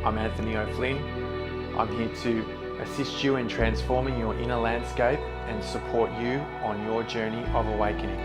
I'm Anthony O'Flynn. I'm here to assist you in transforming your inner landscape and support you on your journey of awakening.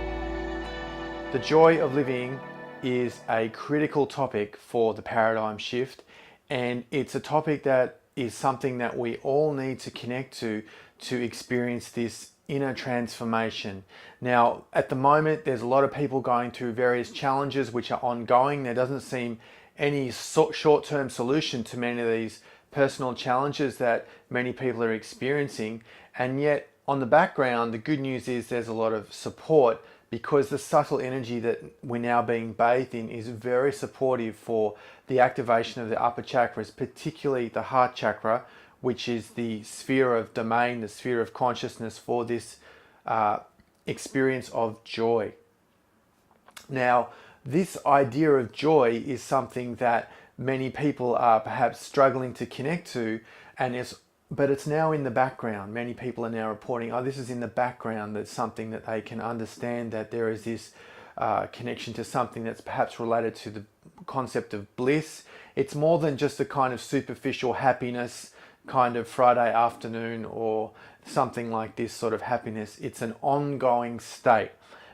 The joy of living is a critical topic for the paradigm shift, and it's a topic that is something that we all need to connect to experience this inner transformation. Now, at the moment, there's a lot of people going through various challenges which are ongoing. There doesn't seem any short-term solution to many of these personal challenges that many people are experiencing, and yet on the background, the good news is there's a lot of support, because the subtle energy that we're now being bathed in is very supportive for the activation of the upper chakras, particularly the heart chakra, which is the sphere of domain, the sphere of consciousness for this experience of joy. Now, this idea of joy is something that many people are perhaps struggling to connect to, but it's now in the background. Many people are now reporting, oh, this is in the background. That's something that they can understand, that there is this connection to something that's perhaps related to the concept of bliss. It's more than just a kind of superficial happiness, kind of Friday afternoon or something like this sort of happiness. It's an ongoing state.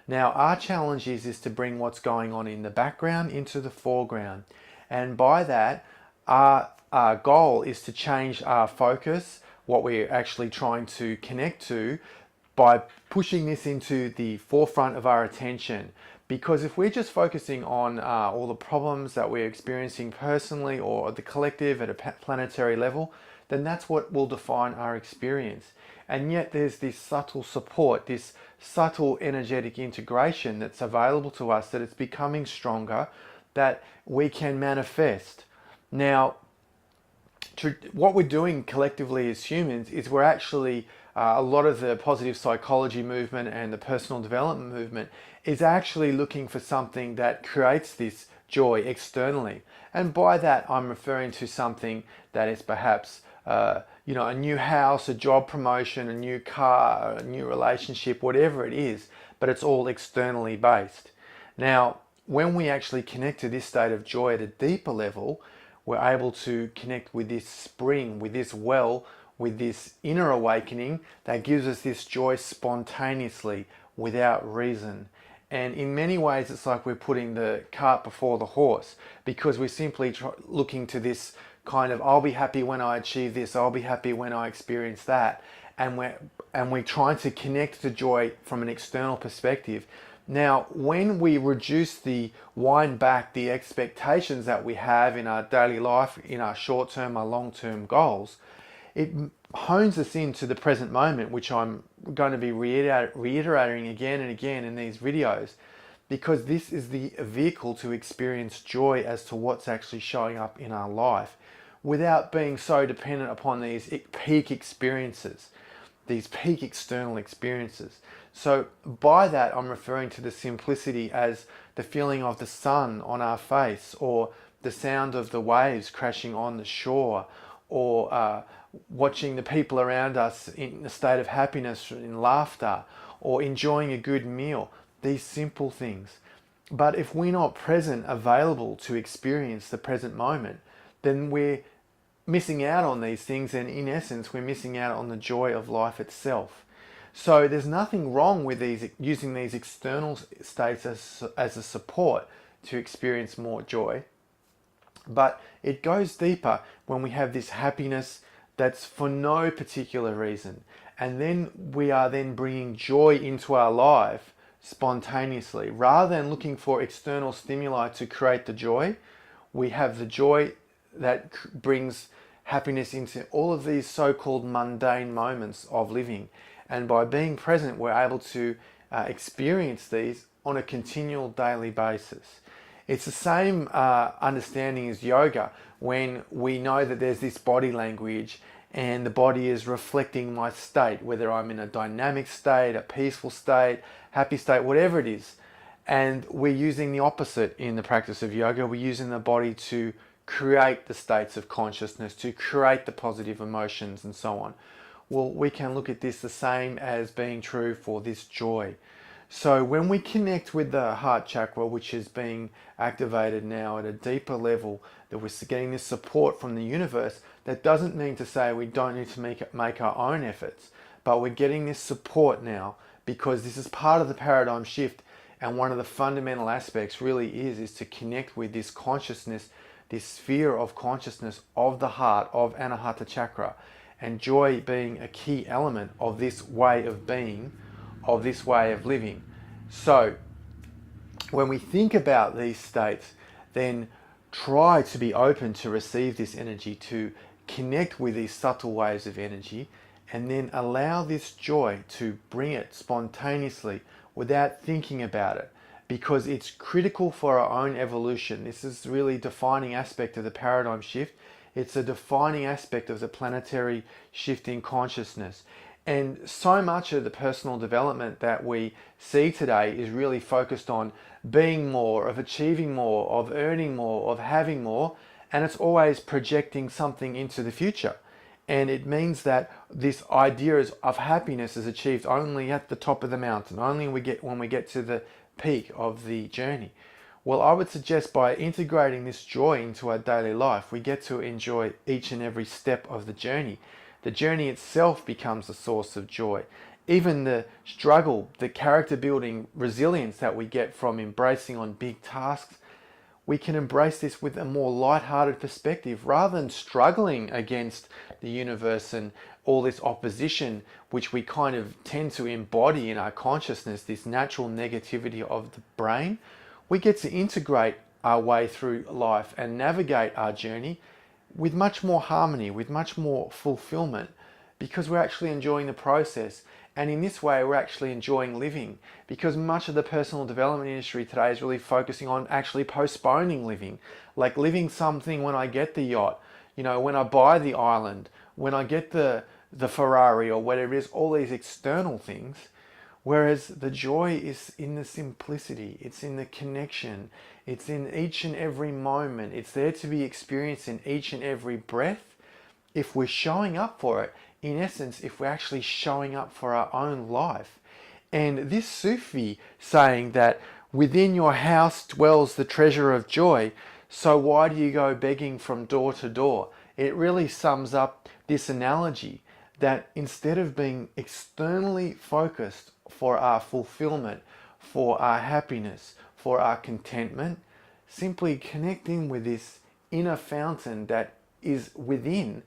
Now, our challenge is to bring what's going on in the background into the foreground. And by that, our goal is to change our focus, what we're actually trying to connect to, by pushing this into the forefront of our attention. Because if we're just focusing on all the problems that we're experiencing personally or the collective at a planetary level, then that's what will define our experience. And yet there's this subtle support, this subtle energetic integration that's available to us, that it's becoming stronger, that we can manifest. Now, what we're doing collectively as humans is we're actually, a lot of the positive psychology movement and the personal development movement is actually looking for something that creates this joy externally. And by that, I'm referring to something that is perhaps a new house, a job promotion, a new car, a new relationship, whatever it is, but it's all externally based. Now, when we actually connect to this state of joy at a deeper level, we're able to connect with this spring, with this well, with this inner awakening that gives us this joy spontaneously, without reason. And in many ways, it's like we're putting the cart before the horse, because we're simply looking to this kind of, I'll be happy when I achieve this, I'll be happy when I experience that. And we're trying to connect to joy from an external perspective. Now, when we wind back the expectations that we have in our daily life, in our short-term, our long-term goals, it hones us into the present moment, which I'm going to be reiterating again and again in these videos, because this is the vehicle to experience joy as to what's actually showing up in our life, without being so dependent upon these peak experiences, these peak external experiences. So by that, I'm referring to the simplicity as the feeling of the sun on our face, or the sound of the waves crashing on the shore, or watching the people around us in a state of happiness, in laughter, or enjoying a good meal. These simple things. But if we're not present, available to experience the present moment, then we're missing out on these things, and in essence, we're missing out on the joy of life itself. So there's nothing wrong with using these external states as a support to experience more joy. But it goes deeper when we have this happiness that's for no particular reason. And then we are then bringing joy into our life spontaneously. Rather than looking for external stimuli to create the joy, we have the joy that brings happiness into all of these so-called mundane moments of living. And by being present, we're able to experience these on a continual daily basis. It's the same understanding as yoga, when we know that there's this body language and the body is reflecting my state, whether I'm in a dynamic state, a peaceful state, happy state, whatever it is. And we're using the opposite in the practice of yoga. We're using the body to create the states of consciousness, to create the positive emotions and so on. Well, we can look at this the same as being true for this joy. So when we connect with the heart chakra, which is being activated now at a deeper level, that we're getting this support from the universe, that doesn't mean to say we don't need to make our own efforts, but we're getting this support now because this is part of the paradigm shift. And one of the fundamental aspects really is to connect with this consciousness, this sphere of consciousness of the heart, of Anahata chakra, and joy being a key element of this way of being, of this way of living. So when we think about these states, then try to be open to receive this energy, to connect with these subtle waves of energy, and then allow this joy to bring it spontaneously without thinking about it, because it's critical for our own evolution. This is really a defining aspect of the paradigm shift. It's a defining aspect of the planetary shift in consciousness. And so much of the personal development that we see today is really focused on being more, of achieving more, of earning more, of having more, and it's always projecting something into the future. And it means that this idea of happiness is achieved only at the top of the mountain, only when we get to the peak of the journey. Well, I would suggest by integrating this joy into our daily life, we get to enjoy each and every step of the journey. The journey itself becomes a source of joy. Even the struggle, the character building resilience that we get from embracing on big tasks, we can embrace this with a more light-hearted perspective rather than struggling against the universe and all this opposition, which we kind of tend to embody in our consciousness, this natural negativity of the brain. We get to integrate our way through life and navigate our journey with much more harmony, with much more fulfillment, because we're actually enjoying the process. And in this way, we're actually enjoying living, because much of the personal development industry today is really focusing on actually postponing living, like living something when I get the yacht, when I buy the island, when I get the Ferrari or whatever it is, all these external things. Whereas the joy is in the simplicity, it's in the connection, it's in each and every moment, it's there to be experienced in each and every breath. If we're showing up for it, in essence, if we're actually showing up for our own life. And this Sufi saying that within your house dwells the treasure of joy, so why do you go begging from door to door? It really sums up this analogy that instead of being externally focused for our fulfillment, for our happiness, for our contentment, simply connecting with this inner fountain that is within,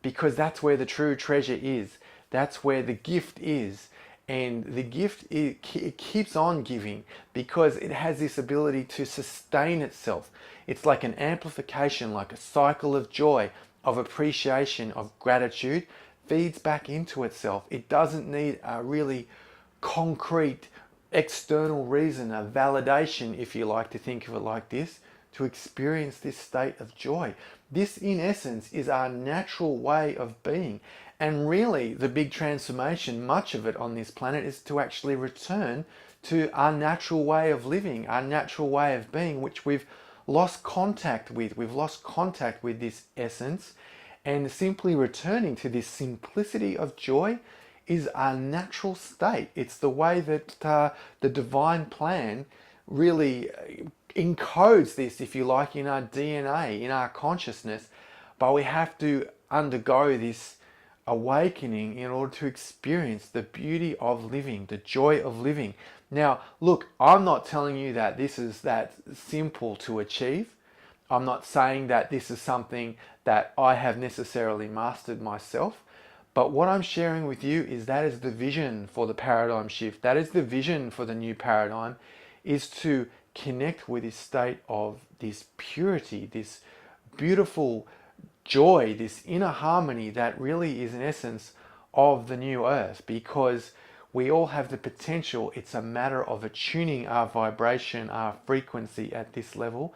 because that's where the true treasure is. That's where the gift is. And the gift, it keeps on giving because it has this ability to sustain itself. It's like an amplification, like a cycle of joy, of appreciation, of gratitude, feeds back into itself. It doesn't need a really concrete external reason, a validation, if you like to think of it like this, to experience this state of joy. This, in essence, is our natural way of being. And really, the big transformation, much of it on this planet, is to actually return to our natural way of living, our natural way of being, which we've lost contact with. We've lost contact with this essence, and simply returning to this simplicity of joy is our natural state. It's the way that the divine plan really encodes this, if you like, in our DNA, in our consciousness. But we have to undergo this awakening in order to experience the beauty of living, the joy of living. Now, look, I'm not telling you that this is that simple to achieve. I'm not saying that this is something that I have necessarily mastered myself. But what I'm sharing with you is that is the vision for the paradigm shift. That is the vision for the new paradigm, is to connect with this state of this purity, this beautiful joy, this inner harmony that really is an essence of the new earth, because we all have the potential. It's a matter of attuning our vibration, our frequency at this level.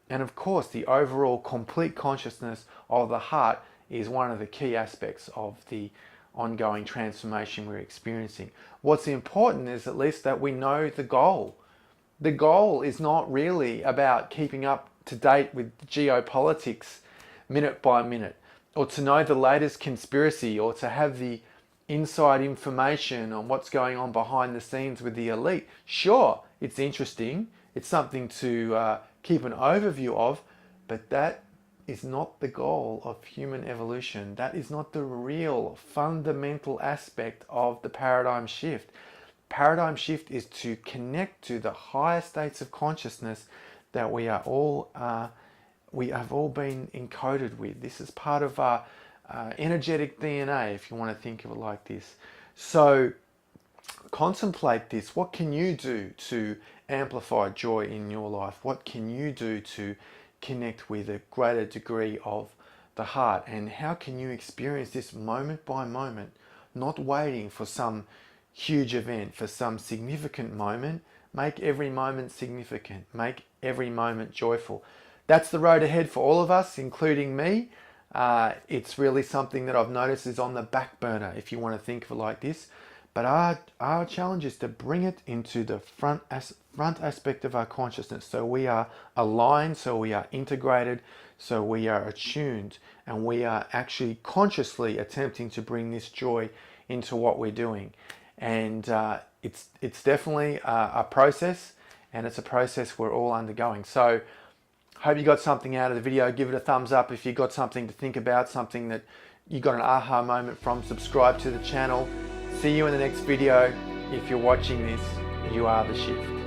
And of course, the overall complete consciousness of the heart is one of the key aspects of the ongoing transformation we're experiencing. What's important is at least that we know the goal. The goal is not really about keeping up to date with geopolitics minute by minute, or to know the latest conspiracy, or to have the inside information on what's going on behind the scenes with the elite. Sure, it's interesting. It's something to keep an overview of, but that is not the goal of human evolution. That is not the real fundamental aspect of the paradigm shift. Paradigm shift is to connect to the higher states of consciousness that we have all been encoded with. This is part of our energetic DNA, if you want to think of it like this. So contemplate this. What can you do to amplify joy in your life? What can you do to connect with a greater degree of the heart? And how can you experience this moment by moment, not waiting for some huge event, for some significant moment? Make every moment significant. Make every moment joyful. That's the road ahead for all of us, including me. It's really something that I've noticed is on the back burner, if you want to think of it like this. But our challenge is to bring it into the front aspect of our consciousness, so we are aligned, so we are integrated, so we are attuned, and we are actually consciously attempting to bring this joy into what we're doing. And it's definitely a process, and it's a process we're all undergoing. So hope you got something out of the video. Give it a thumbs up if you got something to think about, something that you got an aha moment from. Subscribe to the channel. See you in the next video. If you're watching this, you are the shift.